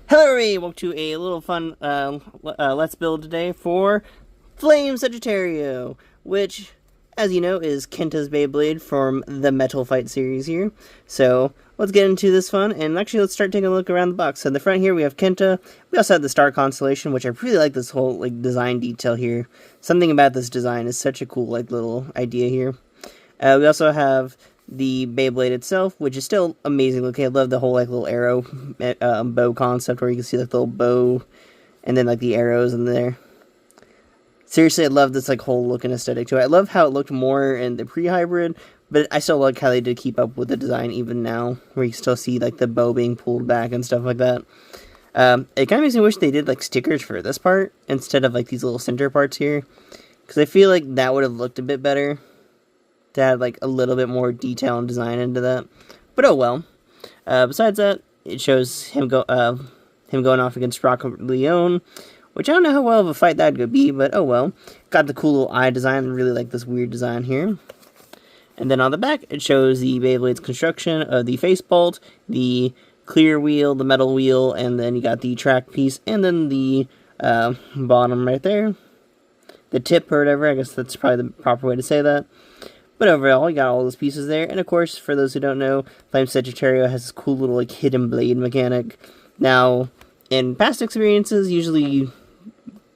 Hello everybody, welcome to a little fun let's build today for Flame Saggitaro, which, as you know, is Kenta's Beyblade from the Metal Fight series here. So, let's get into this fun, and actually let's start taking a look around the box. So in the front here we have Kenta. We also have the star constellation, which I really like this whole design detail here. Something about this design is such a cool little idea here. We also have the Beyblade itself, which is still amazing looking. I love the whole little arrow bow concept where you can see the little bow and then the arrows in there. Seriously, I love this whole look and aesthetic to it. I love how it looked more in the pre-hybrid, but I still like how they did keep up with the design even now, where you still see the bow being pulled back and stuff like that. It kind of makes me wish they did stickers for this part instead of these little center parts here, because I feel like that would have looked a bit better to add a little bit more detail and design into that. But oh well. Besides that, it shows him going off against Rocket Leone, which I don't know how well of a fight that could be, but oh well. Got the cool little eye design. I really like this weird design here. And then on the back, it shows the Beyblade's construction of the face bolt, the clear wheel, the metal wheel, and then you got the track piece, and then the bottom right there. The tip or whatever, I guess that's probably the proper way to say that. But overall, you got all those pieces there. And of course, for those who don't know, Flame Saggitaro has this cool little hidden blade mechanic. Now, in past experiences, usually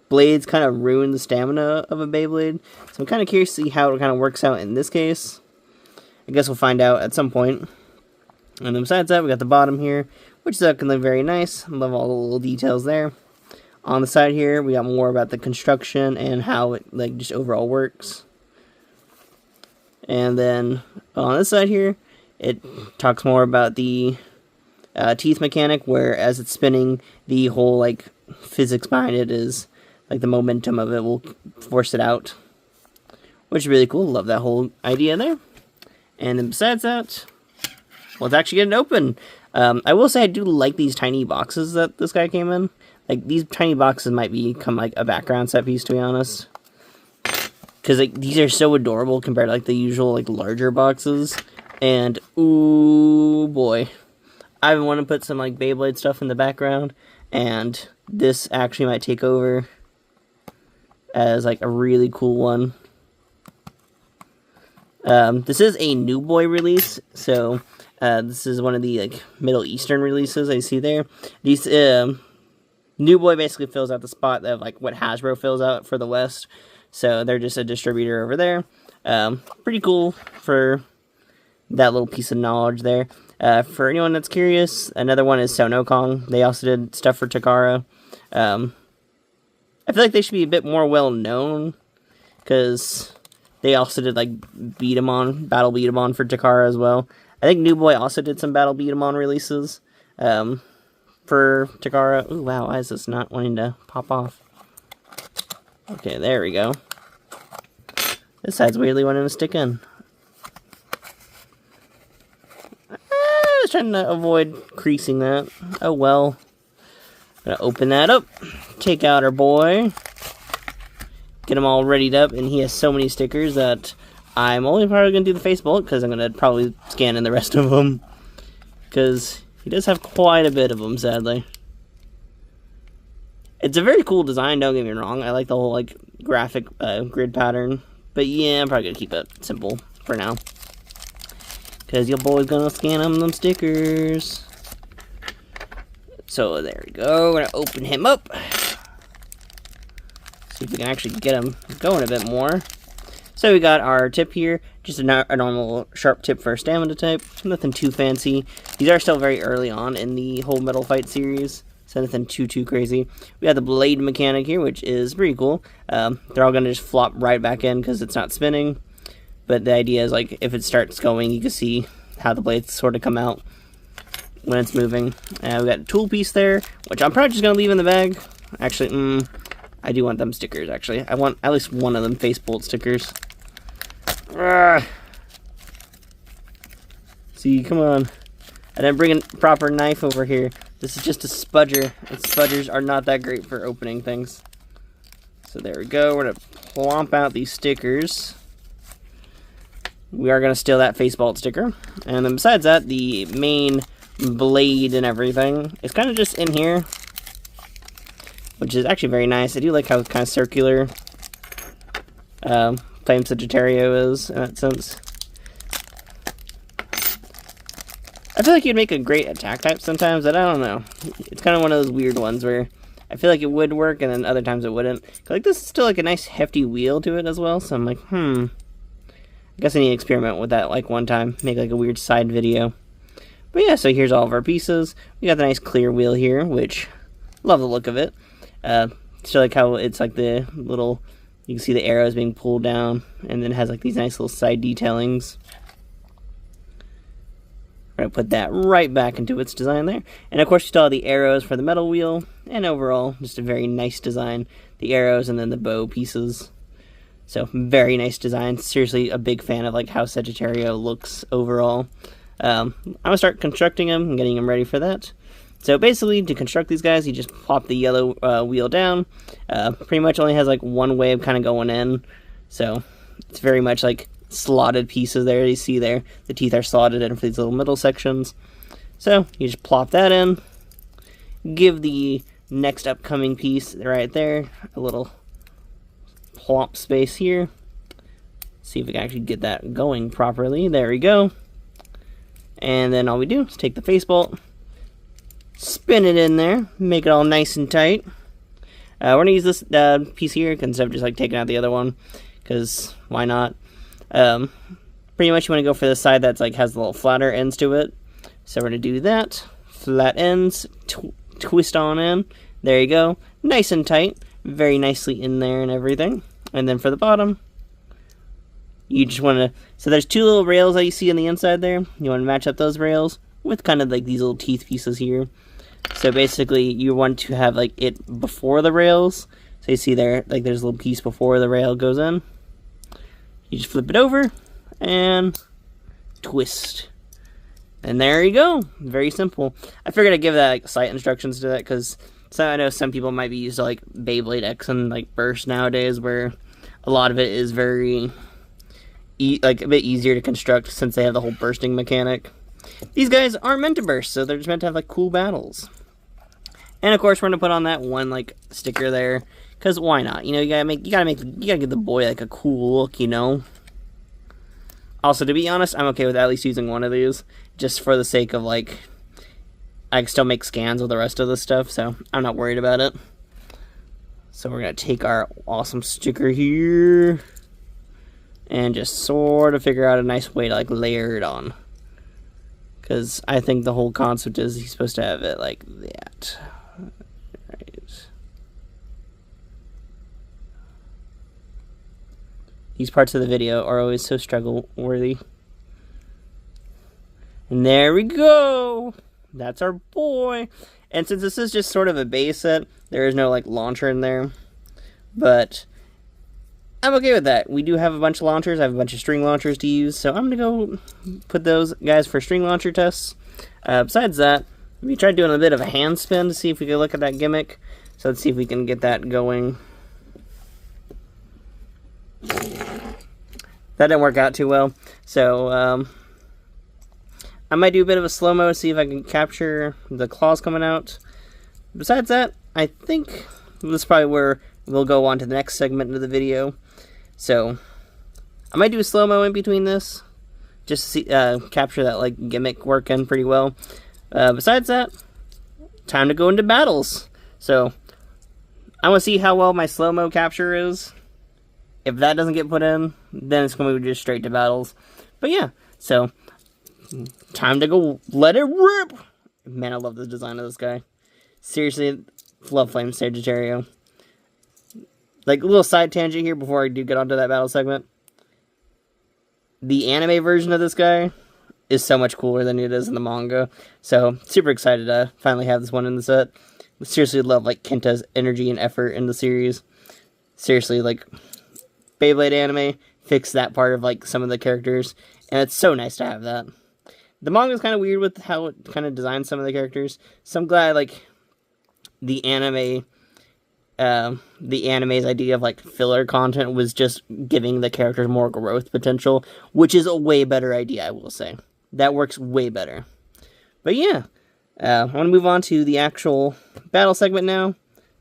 blades kind of ruin the stamina of a Beyblade. So I'm kind of curious to see how it kind of works out in this case. I guess we'll find out at some point. And then besides that, we got the bottom here, which is looking very nice. I love all the little details there. On the side here, we got more about the construction and how it just overall works. And then on this side here, it talks more about the teeth mechanic, where as it's spinning, the whole physics behind it is the momentum of it will force it out, which is really cool. Love that whole idea there. And then besides that, let's actually get it open. I will say I do like these tiny boxes that this guy came in. These tiny boxes might become a background set piece, to be honest. Because these are so adorable compared to the usual larger boxes. And ooh boy, I want to put some Beyblade stuff in the background, and this actually might take over as a really cool one. This is a New Boy release, so this is one of the Middle Eastern releases I see there. These New Boy basically fills out the spot of what Hasbro fills out for the West. So they're just a distributor over there. Pretty cool for that little piece of knowledge there. For anyone that's curious, another one is Sonokong. They also did stuff for Takara. I feel like they should be a bit more well known, because they also did Battle Beat 'em On for Takara as well. I think New Boy also did some Battle Beat 'em On releases for Takara. Ooh, wow, why is this not wanting to pop off? Okay, there we go. This side's weirdly wanting to stick in. I was trying to avoid creasing that. Oh well. Gonna open that up. Take out our boy. Get him all readied up, and he has so many stickers that I'm only probably gonna do the face bolt, because I'm gonna probably scan in the rest of them. Because he does have quite a bit of them, sadly. It's a very cool design, don't get me wrong. I like the whole graphic grid pattern. But yeah, I'm probably going to keep it simple for now. Because your boy's going to scan them stickers. So there we go. We're going to open him up. See if we can actually get him going a bit more. So we got our tip here. Just a normal sharp tip for a stamina type. Nothing too fancy. These are still very early on in the whole Metal Fight series. So nothing too crazy. We have the blade mechanic here, which is pretty cool. They're all going to just flop right back in because it's not spinning. But the idea is, if it starts going, you can see how the blades sort of come out when it's moving. We got a tool piece there, which I'm probably just going to leave in the bag. Actually, I do want them stickers, actually. I want at least one of them face bolt stickers. See, come on. I didn't bring a proper knife over here. This is just a spudger, and spudgers are not that great for opening things. So there we go. We're going to plomp out these stickers. We are going to steal that face bolt sticker. And then besides that, the main blade and everything. It's kind of just in here, which is actually very nice. I do like how kind of circular Flame Saggitaro is in that sense. I feel like you'd make a great attack type sometimes, but I don't know. It's kind of one of those weird ones where I feel like it would work, and then other times it wouldn't. Like, this is still, like, a nice hefty wheel to it as well, so I'm like, I guess I need to experiment with that, like, one time. Make, like, a weird side video. But yeah, so here's all of our pieces. We got the nice clear wheel here, which, love the look of it. So, like, how it's, like, the little, you can see the arrows being pulled down, and then it has, like, these nice little side detailings. We're going to put that right back into its design there. And of course you still have the arrows for the metal wheel. And overall, just a very nice design. The arrows and then the bow pieces. So, very nice design. Seriously, a big fan of like how Saggitaro looks overall. I'm going to start constructing them and getting them ready for that. So basically, to construct these guys, you just plop the yellow wheel down. Pretty much only has like one way of kind of going in. So, it's very much like slotted pieces there. You see there, the teeth are slotted in for these little middle sections. So you just plop that in, give the next upcoming piece right there a little plop space here. See if we can actually get that going properly. There we go. And then all we do is take the face bolt, spin it in there, make it all nice and tight. We're gonna use this piece here instead of just like taking out the other one, because why not? Pretty much you want to go for the side that's like has the little flatter ends to it. So we're going to do that. Flat ends, twist on in. There you go. Nice and tight. Very nicely in there and everything. And then for the bottom, you just want to... So there's two little rails that you see on the inside there. You want to match up those rails with kind of like these little teeth pieces here. So basically you want to have like it before the rails. So you see there, like there's a little piece before the rail goes in. You just flip it over and twist. And there you go. Very simple. I figured I'd give that like sight instructions to that because I know some people might be used to like Beyblade X and like Burst nowadays, where a lot of it is very like a bit easier to construct since they have the whole bursting mechanic. These guys aren't meant to burst, so they're just meant to have like cool battles. And of course we're gonna put on that one like sticker there. Cause why not? You know, you gotta give the boy like a cool look, you know. Also, to be honest, I'm okay with at least using one of these, just for the sake of like, I can still make scans with the rest of the stuff, so I'm not worried about it. So we're gonna take our awesome sticker here, and just sort of figure out a nice way to like layer it on. Cause I think the whole concept is he's supposed to have it like that. These parts of the video are always so struggle-worthy. And there we go! That's our boy! And since this is just sort of a base set, there is no, like, launcher in there. But I'm okay with that. We do have a bunch of launchers. I have a bunch of string launchers to use, so I'm going to go put those guys for string launcher tests. Besides that, we tried doing a bit of a hand spin to see if we could look at that gimmick. So let's see if we can get that going. That didn't work out too well, so I might do a bit of a slow-mo to see if I can capture the claws coming out. Besides that, I think this is probably where we'll go on to the next segment of the video. So I might do a slow-mo in between this, just to see, capture that like gimmick working pretty well. Besides that, time to go into battles. So I want to see how well my slow-mo capture is. If that doesn't get put in, then it's going to be just straight to battles. But yeah, so time to go let it rip. Man, I love the design of this guy. Seriously, love Flame Saggitaro. Like, a little side tangent here before I do get onto that battle segment. The anime version of this guy is so much cooler than it is in the manga. So, super excited to finally have this one in the set. Seriously love, like, Kenta's energy and effort in the series. Seriously, like, Beyblade anime fixed that part of, like, some of the characters. And it's so nice to have that. The manga is kind of weird with how it kind of designs some of the characters. So I'm glad, like, the anime's idea of, like, filler content was just giving the characters more growth potential, which is a way better idea, I will say. That works way better. But yeah, I want to move on to the actual battle segment now,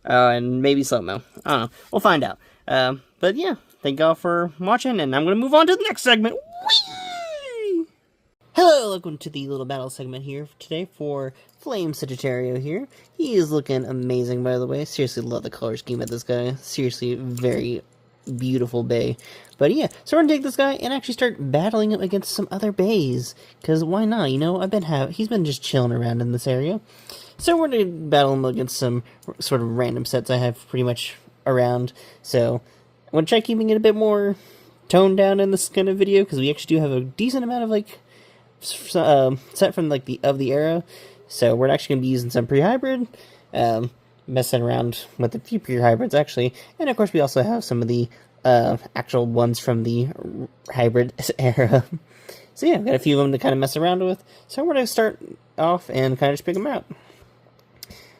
and maybe slow-mo. I don't know. We'll find out. But yeah, thank y'all for watching, and I'm going to move on to the next segment. Whee! Hello, welcome to the little battle segment here today for Flame Saggitaro here. He is looking amazing, by the way. Seriously, love the color scheme of this guy. Seriously, very beautiful bay. But yeah, so we're gonna take this guy and actually start battling him against some other bays. Because why not? You know, he's been just chilling around in this area. So we're gonna battle him against some sort of random sets I have pretty much around. So I'm gonna try keeping it a bit more toned down in this kind of video, because we actually do have a decent amount of like set from like the era. So we're actually gonna be using some pre-hybrid, messing around with a few pre-hybrids actually, and of course we also have some of the actual ones from the hybrid era. So yeah, I've got a few of them to kind of mess around with. So we're gonna start off and kind of just pick them out.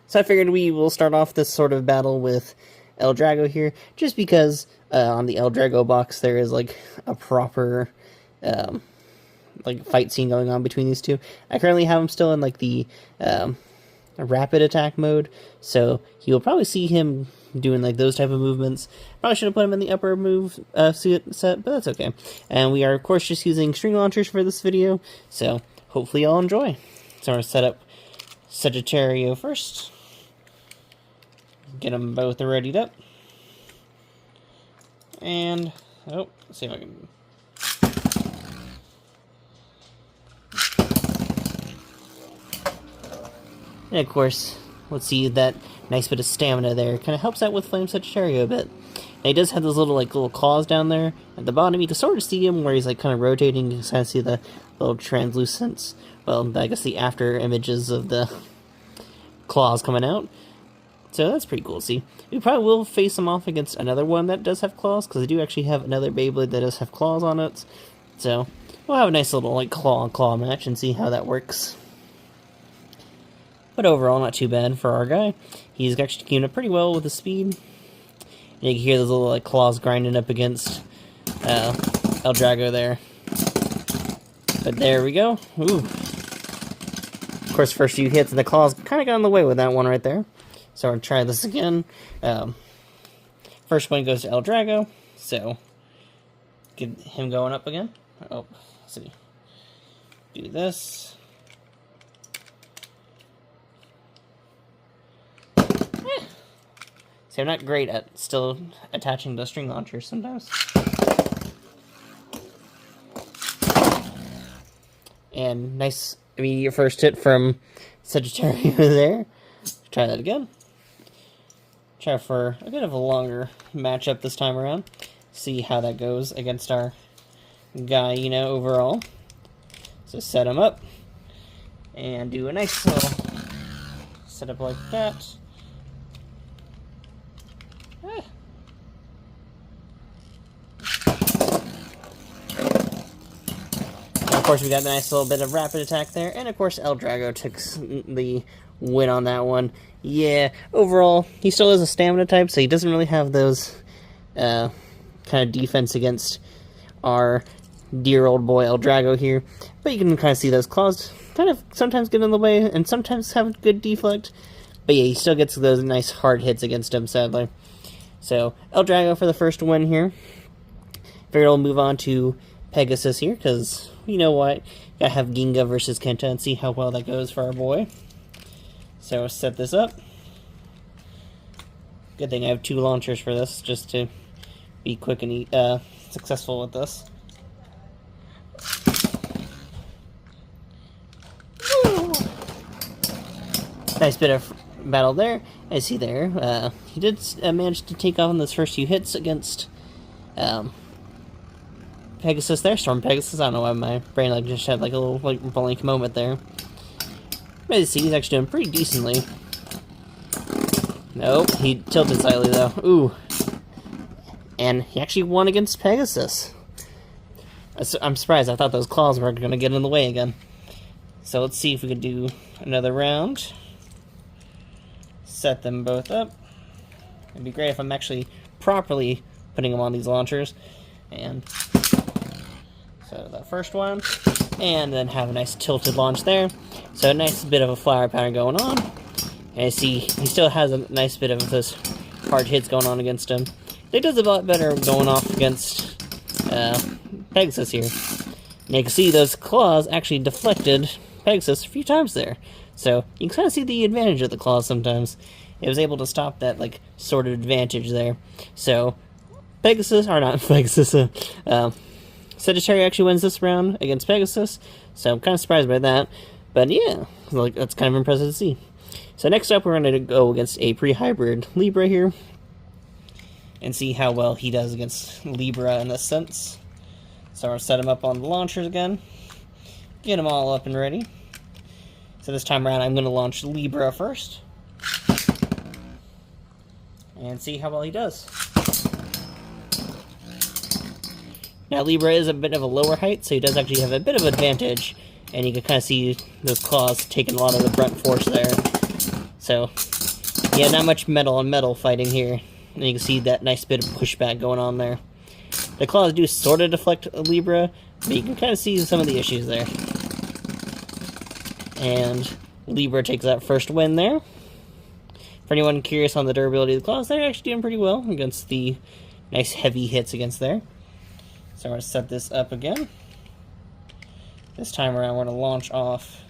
So I figured we will start off this sort of battle with El Drago here, just because on the El Drago box there is like a proper like fight scene going on between these two. I currently have him still in like the rapid attack mode, so you'll probably see him doing like those type of movements. Probably should have put him in the upper move set, but that's okay. And we are of course just using string launchers for this video, so hopefully y'all enjoy. So we're gonna set up Saggitaro first. Get them both readied up. And let's see if I can. And of course, let's see that nice bit of stamina there. Kind of helps out with Flame Saggitaro a bit. Now he does have those little claws down there at the bottom. You can sort of see him where he's like kind of rotating. You can kind of see the little translucence. Well, I guess the after images of the claws coming out. So that's pretty cool to see. We probably will face him off against another one that does have claws, because I do actually have another Beyblade that does have claws on it. So we'll have a nice little like claw match and see how that works. But overall, not too bad for our guy. He's actually keeping up pretty well with the speed. And you can hear those little like claws grinding up against El Drago there. But there we go. Ooh. Of course, first few hits and the claws kind of got in the way with that one right there. So we're going to try this again. First one goes to El Drago. So get him going up again. Oh, let's see. Do this. See, I'm not great at still attaching the string launchers sometimes. And nice immediate first hit from Saggitaro there. Try that again. Try for a bit of a longer matchup this time around. See how that goes against our guy, you know, overall. So set him up. And do a nice little setup like that. Of course, we got a nice little bit of rapid attack there, and of course, El Drago took the win on that one. Yeah, overall, he still is a stamina type, so he doesn't really have those kind of defense against our dear old boy El Drago here. But you can kind of see those claws kind of sometimes get in the way, and sometimes have good deflect. But yeah, he still gets those nice hard hits against him, sadly. So, El Drago for the first win here. Figured we'll move on to Pegasus here, because you know what? Gotta have Ginga versus Kenta and see how well that goes for our boy. So, set this up. Good thing I have 2 launchers for this, just to be quick and successful with this. Woo! Nice bit of battle there. I see there. He did manage to take on those first few hits against Pegasus there. Storm Pegasus. I don't know why my brain like just had like a little like blank moment there. But you see, he's actually doing pretty decently. Nope, he tilted slightly though. Ooh. And he actually won against Pegasus. I'm surprised. I thought those claws were going to get in the way again. So let's see if we can do another round. Set them both up. It'd be great if I'm actually properly putting them on these launchers. And so that first one, and then have a nice tilted launch there. So a nice bit of a flower pattern going on. And I see he still has a nice bit of those hard hits going on against him. He does a lot better going off against Pegasus here. And you can see those claws actually deflected Pegasus a few times there. So you can kind of see the advantage of the claws sometimes. It was able to stop that, like, sort of advantage there. So Pegasus, or not Pegasus, Saggitaro actually wins this round against Pegasus. So I'm kind of surprised by that. But yeah, like, that's kind of impressive to see. So next up, we're going to go against a pre-hybrid Libra here. And see how well he does against Libra in this sense. So I'm going to set him up on the launchers again. Get them all up and ready. So this time around, I'm going to launch Libra first. And see how well he does. Now Libra is a bit of a lower height, so he does actually have a bit of advantage. And you can kind of see those claws taking a lot of the brunt force there. So, yeah, not much metal on metal fighting here. And you can see that nice bit of pushback going on there. The claws do sort of deflect a Libra, but you can kind of see some of the issues there. And Libra takes that first win there. For anyone curious on the durability of the claws, they're actually doing pretty well against the nice heavy hits against there. So I'm going to set this up again. This time around, we're going to launch off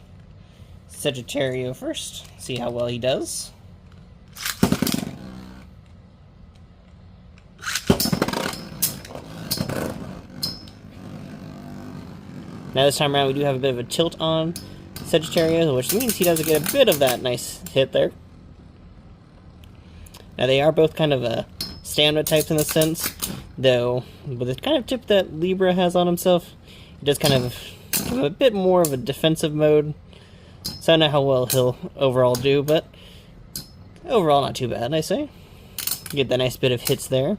Saggitaro first, see how well he does. Now this time around, we do have a bit of a tilt on Saggitaro, which means he does get a bit of that nice hit there. Now they are both kind of stamina types in a sense, though with the kind of tip that Libra has on himself, it does kind of give him a bit more of a defensive mode. So I don't know how well he'll overall do, but overall not too bad, I say. Get that nice bit of hits there.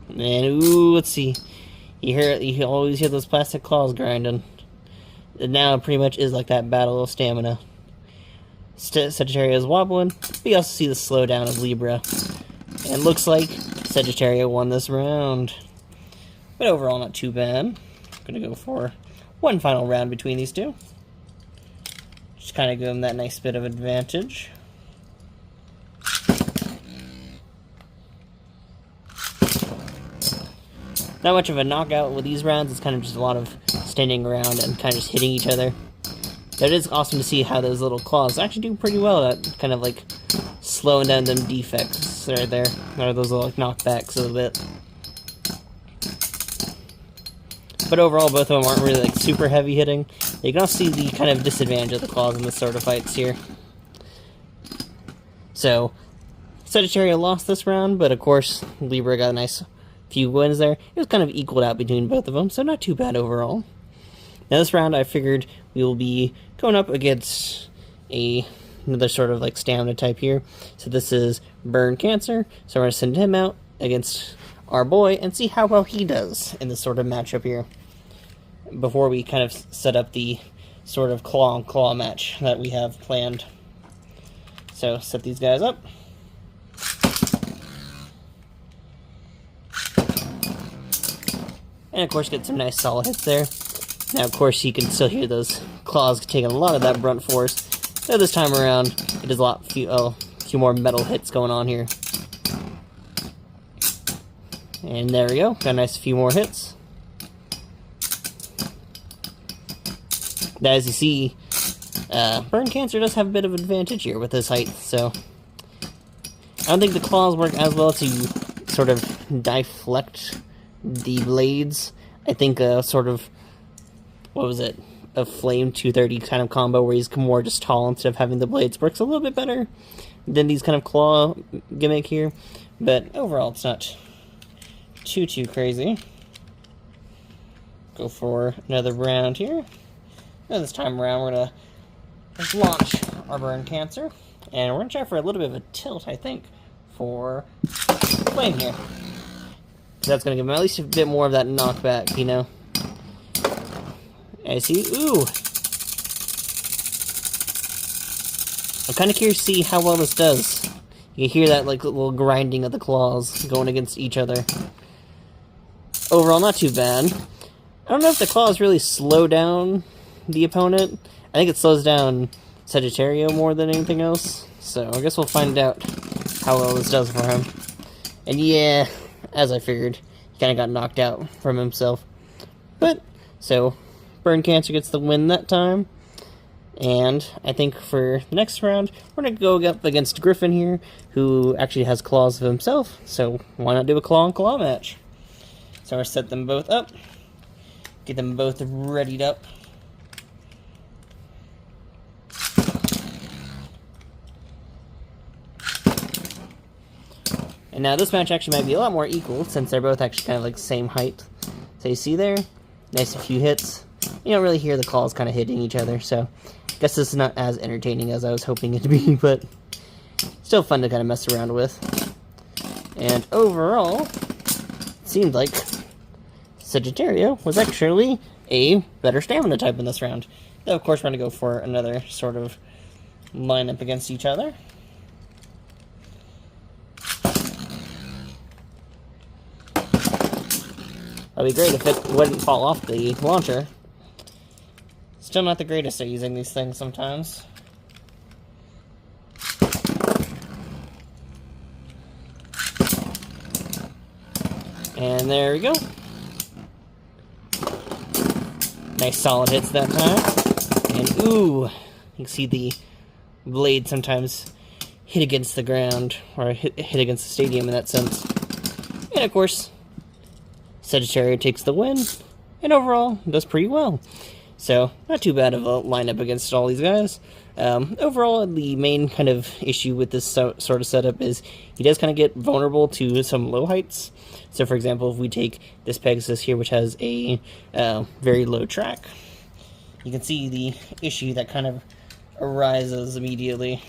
And ooh, let's see. You always hear those plastic claws grinding. And now it pretty much is like that battle of stamina. Saggitaro is wobbling, but you also see the slowdown of Libra. And looks like Saggitaro won this round. But overall, not too bad. I'm gonna go for one final round between these two. Just kind of give him that nice bit of advantage. Not much of a knockout with these rounds, it's kind of just a lot of standing around and kind of just hitting each other. But it is awesome to see how those little claws actually do pretty well at kind of like slowing down them defects right there, or those little like knockbacks a little bit. But overall, both of them aren't really like super heavy hitting. You can also see the kind of disadvantage of the claws in this sort of fights here. So, Saggitaro lost this round, but of course, Libra got a nice few wins there. It was kind of equaled out between both of them, so not too bad overall. Now this round, I figured we will be going up against another sort of like stamina type here. So this is Burn Cancer, so we're going to send him out against our boy and see how well he does in this sort of matchup here. Before we kind of set up the sort of claw-on-claw match that we have planned. So set these guys up. And of course get some nice solid hits there. Now of course you can still hear those claws taking a lot of that brunt force. So this time around it is a few more metal hits going on here. And there we go, got a nice few more hits. Now as you see, Burn Cancer does have a bit of advantage here with his height, so I don't think the claws work as well to sort of deflect the blades. I think sort of, what was it, a Flame 230 kind of combo where he's more just tall instead of having the blades works a little bit better than these kind of claw gimmick here. But overall it's not too crazy. Go for another round here. And this time around we're gonna just launch our Burn Cancer. And we're gonna try for a little bit of a tilt, I think, for Flame here. That's going to give him at least a bit more of that knockback, you know. I see. Ooh! I'm kind of curious to see how well this does. You can hear that like little grinding of the claws going against each other. Overall, not too bad. I don't know if the claws really slow down the opponent. I think it slows down Saggitaro more than anything else. So I guess we'll find out how well this does for him. And yeah, as I figured, he kind of got knocked out from himself. But, so, Burn Cancer gets the win that time. And I think for the next round, we're going to go up against Griffin here, who actually has claws of himself. So why not do a claw-on-claw match? So I'm going to set them both up. Get them both readied up. And now this match actually might be a lot more equal, since they're both actually kind of like the same height. So you see there, nice few hits. You don't really hear the claws kind of hitting each other, so I guess this is not as entertaining as I was hoping it to be, but still fun to kind of mess around with. And overall, it seemed like Saggitaro was actually a better stamina type in this round. Though, of course, we're going to go for another sort of lineup against each other. That'd be great if it wouldn't fall off the launcher. Still not the greatest at using these things sometimes. And there we go. Nice solid hits that time. And ooh, you can see the blade sometimes hit against the ground, or hit against the stadium in that sense. And of course, Saggitaro takes the win, and overall does pretty well. So, not too bad of a lineup against all these guys. Overall, the main kind of issue with this sort of setup is he does kind of get vulnerable to some low heights. So, for example, if we take this Pegasus here, which has a very low track, you can see the issue that kind of arises immediately.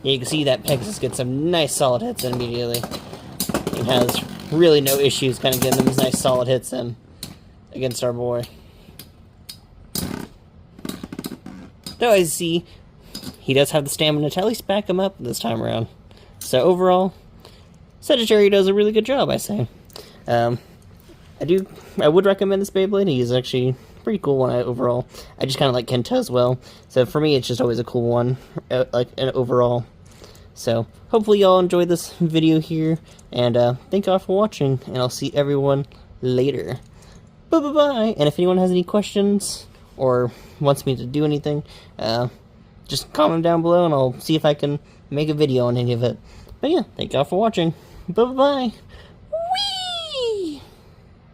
Yeah, you can see that Pegasus gets some nice solid hits in immediately. It has really no issues kind of getting them nice solid hits in against our boy. Though I see he does have the stamina to at least back him up this time around. So overall, Saggitaro does a really good job, I say. I would recommend this Beyblade. He's actually a pretty cool one overall. I just kind of like Kenta as well. So for me, it's just always a cool one, like overall. So hopefully y'all enjoyed this video here, and thank y'all for watching, and I'll see everyone later. Bye-bye-bye! And if anyone has any questions, or wants me to do anything, just comment down below, and I'll see if I can make a video on any of it. But yeah, thank y'all for watching. Bye-bye-bye!